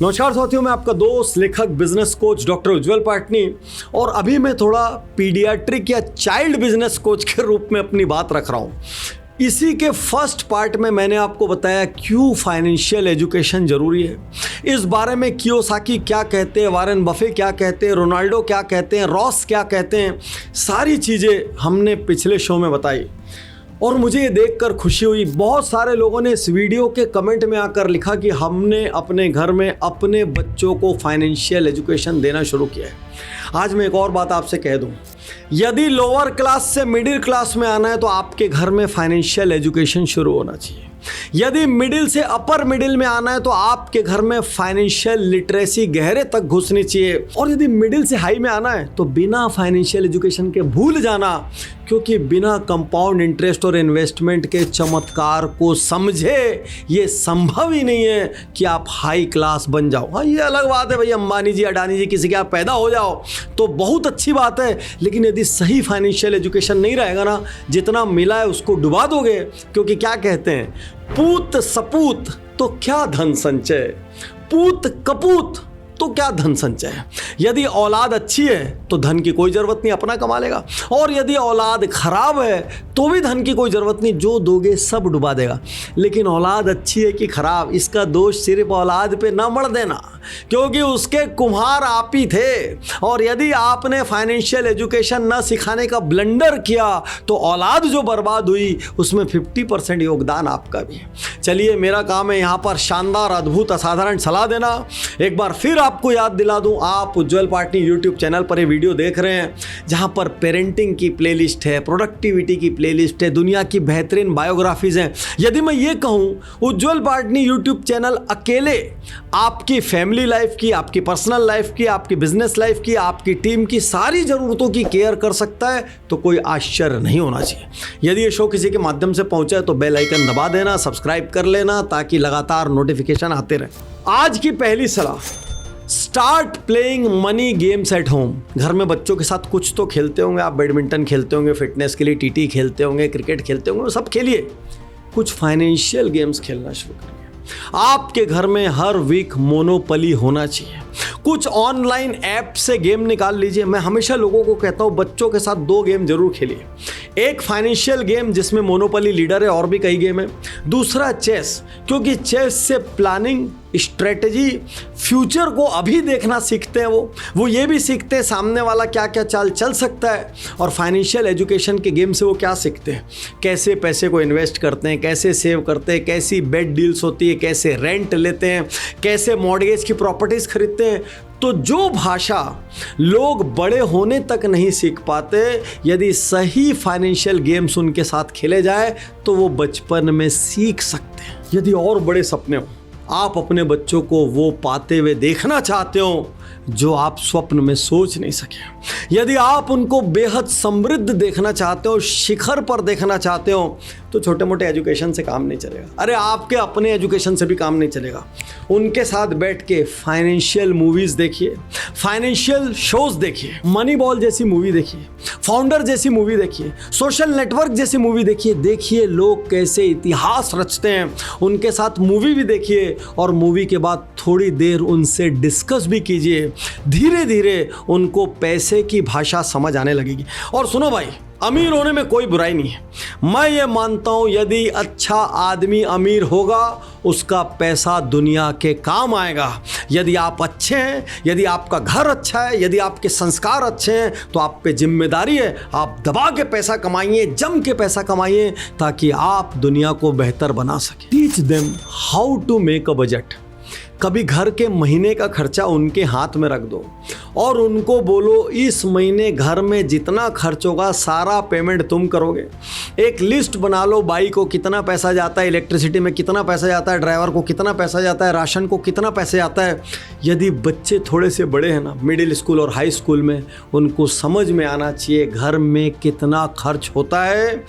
नमस्कार साथियों, मैं आपका दोस्त लेखक बिजनेस कोच डॉक्टर उज्जवल पाटनी और अभी मैं थोड़ा पीडियाट्रिक या चाइल्ड बिजनेस कोच के रूप में अपनी बात रख रहा हूँ। इसी के फर्स्ट पार्ट में मैंने आपको बताया क्यों फाइनेंशियल एजुकेशन जरूरी है। इस बारे में कियोसाकी क्या कहते हैं, वारेन बफे क्या कहते हैं, रोनाल्डो क्या कहते हैं, रॉस क्या कहते हैं, सारी चीज़ें हमने पिछले शो में बताई। और मुझे ये देखकर खुशी हुई, बहुत सारे लोगों ने इस वीडियो के कमेंट में आकर लिखा कि हमने अपने घर में अपने बच्चों को फाइनेंशियल एजुकेशन देना शुरू किया है। आज मैं एक और बात आपसे कह दूं, यदि लोअर क्लास से मिडिल क्लास में आना है तो आपके घर में फाइनेंशियल एजुकेशन शुरू होना चाहिए। यदि मिडिल से अपर मिडिल में आना है तो आपके घर में फाइनेंशियल लिटरेसी गहरे तक घुसनी चाहिए। और यदि मिडिल से हाई में आना है तो बिना फाइनेंशियल एजुकेशन के भूल जाना, क्योंकि बिना कंपाउंड इंटरेस्ट और इन्वेस्टमेंट के चमत्कार को समझे ये संभव ही नहीं है कि आप हाई क्लास बन जाओ। हाँ, ये अलग बात है भाई, अंबानी जी, अडानी जी किसी के आप पैदा हो जाओ तो बहुत अच्छी बात है, लेकिन यदि सही फाइनेंशियल एजुकेशन नहीं रहेगा ना, जितना मिला है उसको डुबा दोगे। क्योंकि क्या कहते हैं, पूत सपूत तो क्या धन संचय, पूत कपूत तो क्या धन संचय। यदि औलाद अच्छी है तो धन की कोई ज़रूरत नहीं, अपना कमा लेगा। और यदि औलाद खराब है तो भी धन की कोई ज़रूरत नहीं, जो दोगे सब डुबा देगा। लेकिन औलाद अच्छी है कि खराब, इसका दोष सिर्फ औलाद पे ना मढ़ देना, क्योंकि उसके कुम्हार आप ही थे। और यदि आपने फाइनेंशियल एजुकेशन न सिखाने का ब्लंडर किया तो औलाद जो बर्बाद हुई उसमें 50% योगदान आपका भी है। चलिए, मेरा काम है यहाँ पर शानदार, अद्भुत, असाधारण सलाह देना। एक बार फिर आपको याद दिला दूं, आप उज्जवल पाटनी यूट्यूब चैनल पर ये वीडियो देख रहे हैं जहां पर पेरेंटिंग की प्लेलिस्ट है, प्रोडक्टिविटी की प्लेलिस्ट है, दुनिया की बेहतरीन बायोग्राफीज हैं। यदि मैं ये कहूं, उज्जवल पाटनी यूट्यूब चैनल अकेले आपकी फैमिली लाइफ की, आपकी पर्सनल लाइफ की, आपकी बिजनेस लाइफ की, आपकी टीम की सारी ज़रूरतों की केयर कर सकता है तो कोई आश्चर्य नहीं होना चाहिए। यदि ये शो किसी के माध्यम से पहुंचा है तो बेल आइकन दबा देना, सब्सक्राइब कर लेना ताकि लगातार नोटिफिकेशन आते रहे। आज की पहली सलाह, start playing money games at home. घर में बच्चों के साथ कुछ तो खेलते होंगे आप, बैडमिंटन खेलते होंगे, फिटनेस के लिए टीटी खेलते होंगे, क्रिकेट खेलते होंगे, सब खेलिए। कुछ फाइनेंशियल गेम्स खेलना शुरू करिए। आपके घर में हर वीक मोनोपली होना चाहिए। कुछ ऑनलाइन ऐप से गेम निकाल लीजिए। मैं हमेशा लोगों को कहता हूँ, बच्चों के साथ 2 गेम जरूर खेलिए। एक फाइनेंशियल गेम जिसमें मोनोपली लीडर है, और भी कई गेम है। दूसरा चेस, क्योंकि चेस से प्लानिंग, स्ट्रेटजी, फ्यूचर को अभी देखना सीखते हैं। वो ये भी सीखते हैं सामने वाला क्या क्या चाल चल सकता है। और फाइनेंशियल एजुकेशन के गेम से वो क्या सीखते हैं, कैसे पैसे को इन्वेस्ट करते हैं, कैसे सेव करते हैं, कैसी बेड डील्स होती है, कैसे रेंट लेते हैं, कैसे मॉर्गेज की प्रॉपर्टीज खरीदते हैं। तो जो भाषा लोग बड़े होने तक नहीं सीख पाते, यदि सही फाइनेंशियल गेम्स उनके साथ खेले जाए तो वो बचपन में सीख सकते हैं। यदि और बड़े सपने हो, आप अपने बच्चों को वो पाते हुए देखना चाहते हो जो आप स्वप्न में सोच नहीं सके, यदि आप उनको बेहद समृद्ध देखना चाहते हो, शिखर पर देखना चाहते हो, तो छोटे मोटे एजुकेशन से काम नहीं चलेगा। अरे आपके अपने एजुकेशन से भी काम नहीं चलेगा। उनके साथ बैठ के फाइनेंशियल मूवीज़ देखिए, फाइनेंशियल शोज देखिए, मनी बॉल जैसी मूवी देखिए, फाउंडर जैसी मूवी देखिए, सोशल नेटवर्क जैसी मूवी देखिए। देखिए लोग कैसे इतिहास रचते हैं, उनके साथ मूवी भी देखिए और मूवी के बाद थोड़ी देर उनसे डिस्कस भी कीजिए। धीरे धीरे उनको पैसे की भाषा समझ आने लगेगी। और सुनो भाई, अमीर होने में कोई बुराई नहीं है। मैं ये मानता हूँ, यदि अच्छा आदमी अमीर होगा उसका पैसा दुनिया के काम आएगा। यदि आप अच्छे हैं, यदि आपका घर अच्छा है, यदि आपके संस्कार अच्छे हैं तो आप पे जिम्मेदारी है, आप दबा के पैसा कमाइए, जम के पैसा कमाइए ताकि आप दुनिया को बेहतर बना सकें। Teach them how to make a budget. कभी घर के महीने का खर्चा उनके हाथ में रख दो और उनको बोलो, इस महीने घर में जितना खर्च होगा सारा पेमेंट तुम करोगे। एक लिस्ट बना लो, बाइक को कितना पैसा जाता है, इलेक्ट्रिसिटी में कितना पैसा जाता है, ड्राइवर को कितना पैसा जाता है, राशन को कितना पैसा जाता है। यदि बच्चे थोड़े से बड़े हैं ना, मिडिल स्कूल और हाई स्कूल में, उनको समझ में आना चाहिए घर में कितना खर्च होता है,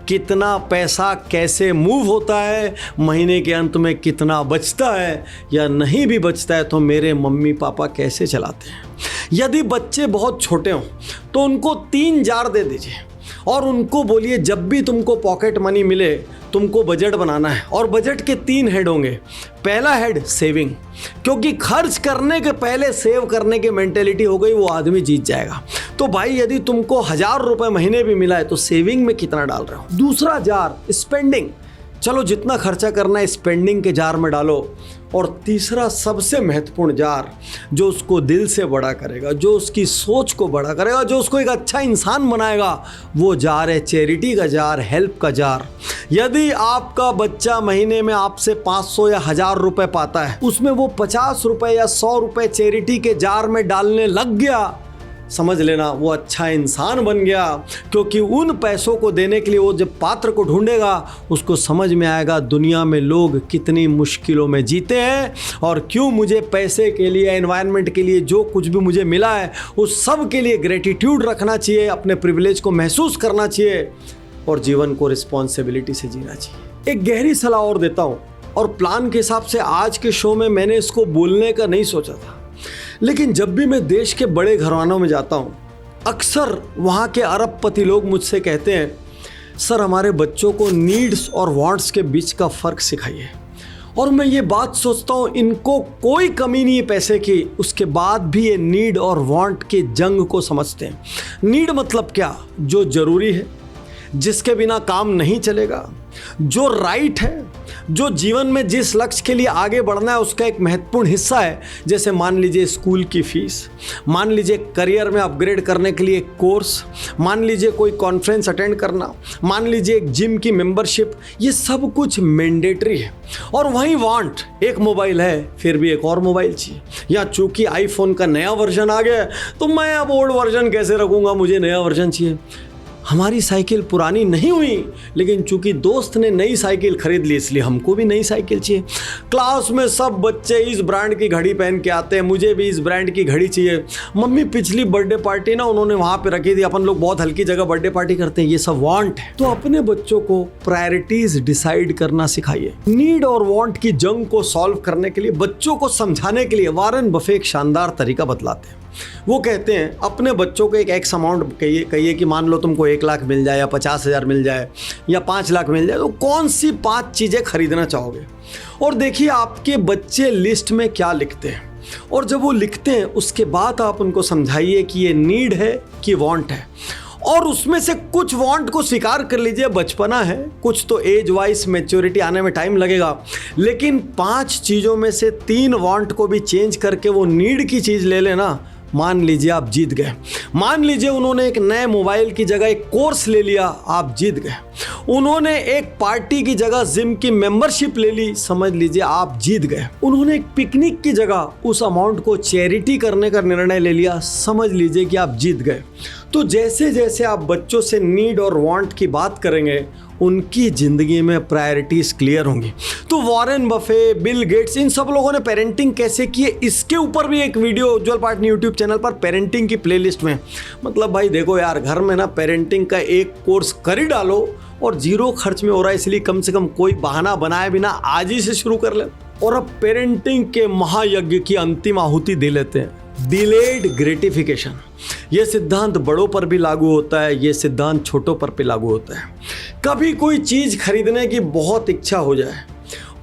कितना पैसा कैसे मूव होता है, महीने के अंत में कितना बचता है या नहीं भी बचता है तो मेरे मम्मी पापा कैसे चलाते हैं। यदि बच्चे बहुत छोटे हों तो उनको 3 जार दे दीजिए और उनको बोलिए जब भी तुमको पॉकेट मनी मिले तुमको बजट बनाना है, और बजट के 3 हेड होंगे। पहला हेड सेविंग, क्योंकि खर्च करने के पहले सेव करने की मेंटेलिटी हो गई, वो आदमी जीत जाएगा। तो भाई यदि तुमको 1000 रुपये महीने भी मिला है तो सेविंग में कितना डाल रहे हो। दूसरा जार स्पेंडिंग, चलो जितना खर्चा करना है स्पेंडिंग के जार में डालो। और तीसरा सबसे महत्वपूर्ण जार जो उसको दिल से बड़ा करेगा, जो उसकी सोच को बड़ा करेगा, जो उसको एक अच्छा इंसान बनाएगा, वो जार है चैरिटी का जार, हेल्प का जार। यदि आपका बच्चा महीने में आपसे 500 या 1000 रुपये पाता है, उसमें वो 50 रुपये या 100 रुपये चैरिटी के जार में डालने लग गया, समझ लेना वो अच्छा इंसान बन गया। क्योंकि उन पैसों को देने के लिए वो जब पात्र को ढूंढेगा, उसको समझ में आएगा दुनिया में लोग कितनी मुश्किलों में जीते हैं, और क्यों मुझे पैसे के लिए, एनवायरनमेंट के लिए, जो कुछ भी मुझे मिला है उस सब के लिए ग्रेटिट्यूड रखना चाहिए, अपने प्रिविलेज को महसूस करना चाहिए, और जीवन को रिस्पॉन्सिबिलिटी से जीना चाहिए। एक गहरी सलाह और देता हूँ, और प्लान के हिसाब से आज के शो में मैंने इसको बोलने का नहीं सोचा था, लेकिन जब भी मैं देश के बड़े घरानों में जाता हूँ, अक्सर वहाँ के अरबपति लोग मुझसे कहते हैं सर हमारे बच्चों को नीड्स और वांट्स के बीच का फ़र्क सिखाइए। और मैं ये बात सोचता हूँ इनको कोई कमी नहीं है पैसे की, उसके बाद भी ये नीड और वांट के जंग को समझते हैं। नीड मतलब क्या, जो ज़रूरी है, जिसके बिना काम नहीं चलेगा, जो राइट है, जो जीवन में जिस लक्ष्य के लिए आगे बढ़ना है उसका एक महत्वपूर्ण हिस्सा है। जैसे मान लीजिए स्कूल की फीस, मान लीजिए करियर में अपग्रेड करने के लिए एक कोर्स, मान लीजिए कोई कॉन्फ्रेंस अटेंड करना, मान लीजिए एक जिम की मेंबरशिप, ये सब कुछ मैंडेटरी है। और वहीं वांट, एक मोबाइल है फिर भी एक और मोबाइल चाहिए, या चूंकि आईफोन का नया वर्जन आ गया तो मैं अब ओल्ड वर्जन कैसे रखूँगा, मुझे नया वर्जन चाहिए। हमारी साइकिल पुरानी नहीं हुई, लेकिन चूंकि दोस्त ने नई साइकिल खरीद ली इसलिए हमको भी नई साइकिल चाहिए। क्लास में सब बच्चे इस ब्रांड की घड़ी पहन के आते हैं, मुझे भी इस ब्रांड की घड़ी चाहिए। मम्मी पिछली बर्थडे पार्टी ना उन्होंने वहाँ पे रखी थी, अपन लोग बहुत हल्की जगह बर्थडे पार्टी करते हैं, ये सब वांट है। तो अपने बच्चों को प्रायोरिटीज डिसाइड करना सिखाइए। नीड और वांट की जंग को सॉल्व करने के लिए, बच्चों को समझाने के लिए वॉरेन बफे एक शानदार तरीका बतलाते हैं। वो कहते हैं अपने बच्चों को एक एक्स अमाउंट कहिए कि मान लो तुमको 1 लाख मिल जाए या 50,000 मिल जाए या 5 लाख मिल जाए, तो कौन सी 5 चीज़ें खरीदना चाहोगे। और देखिए आपके बच्चे लिस्ट में क्या लिखते हैं, और जब वो लिखते हैं उसके बाद आप उनको समझाइए कि ये नीड है कि वांट है। और उसमें से कुछ वांट को स्वीकार कर लीजिए, बचपना है, कुछ तो एज वाइज मैच्योरिटी आने में टाइम लगेगा, लेकिन 5 चीज़ों में से 3 वांट को भी चेंज करके वो नीड की चीज़ ले लेना, मान लीजिए आप जीत गए। मान लीजिए उन्होंने एक नए मोबाइल की जगह एक कोर्स ले लिया, आप जीत गए। उन्होंने एक पार्टी की जगह जिम की मेंबरशिप ले ली, समझ लीजिए आप जीत गए। उन्होंने एक पिकनिक की जगह उस अमाउंट को चैरिटी करने का निर्णय ले लिया, समझ लीजिए कि आप जीत गए। तो जैसे जैसे आप बच्चों से नीड और वांट की बात करेंगे, उनकी ज़िंदगी में प्रायोरिटीज़ क्लियर होंगी। तो वॉरेन बफे, बिल गेट्स, इन सब लोगों ने पेरेंटिंग कैसे की है, इसके ऊपर भी एक वीडियो उज्ज्वल पाटनी यूट्यूब चैनल पर पेरेंटिंग की प्लेलिस्ट में। मतलब भाई देखो यार, घर में ना पेरेंटिंग का एक कोर्स कर ही डालो, और 0 खर्च में हो रहा है, इसलिए कम से कम कोई बहाना बनाए बिना आज ही से शुरू कर ले। और अब पेरेंटिंग के महायज्ञ की अंतिम आहुति दे लेते हैं, डिलेड ग्रेटिफिकेशन। ये सिद्धांत बड़ों पर भी लागू होता है, ये सिद्धांत छोटों पर भी लागू होता है। कभी कोई चीज़ खरीदने की बहुत इच्छा हो जाए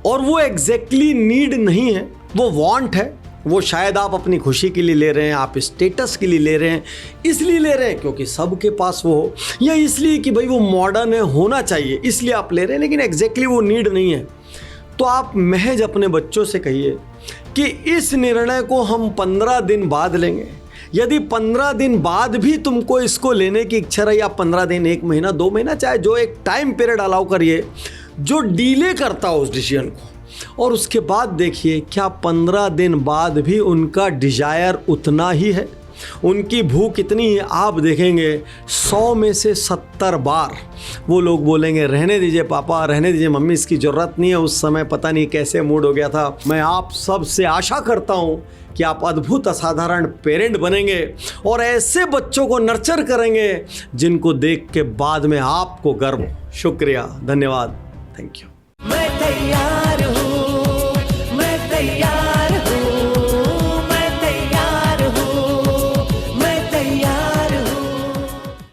और वो एग्जैक्टली नीड नहीं है, वो वांट है, वो शायद आप अपनी खुशी के लिए ले रहे हैं, आप स्टेटस के लिए ले रहे हैं, इसलिए ले रहे हैं क्योंकि सबके पास वो हो, या इसलिए कि भाई वो मॉडर्न है, होना चाहिए, इसलिए आप ले रहे हैं, लेकिन एग्जैक्टली वो नीड नहीं है। तो आप महज अपने बच्चों से कहिए कि इस निर्णय को हम 15 दिन बाद लेंगे। यदि 15 दिन बाद भी तुमको इसको लेने की इच्छा रही, आप 15 दिन, 1 महीना, 2 महीना, चाहे जो एक टाइम पीरियड अलाउ करिए जो डिले करता हो उस डिसीजन को, और उसके बाद देखिए क्या 15 दिन बाद भी उनका डिजायर उतना ही है, उनकी भूख इतनी है। आप देखेंगे 100 में से 70 बार वो लोग बोलेंगे रहने दीजिए पापा, रहने दीजिए मम्मी, इसकी ज़रूरत नहीं है, उस समय पता नहीं कैसे मूड हो गया था। मैं आप सब से आशा करता हूँ कि आप अद्भुत असाधारण पेरेंट बनेंगे और ऐसे बच्चों को नर्चर करेंगे जिनको देख के बाद में आपको गर्व हो। शुक्रिया, धन्यवाद, थैंक यू। मैं तैयार हूँ।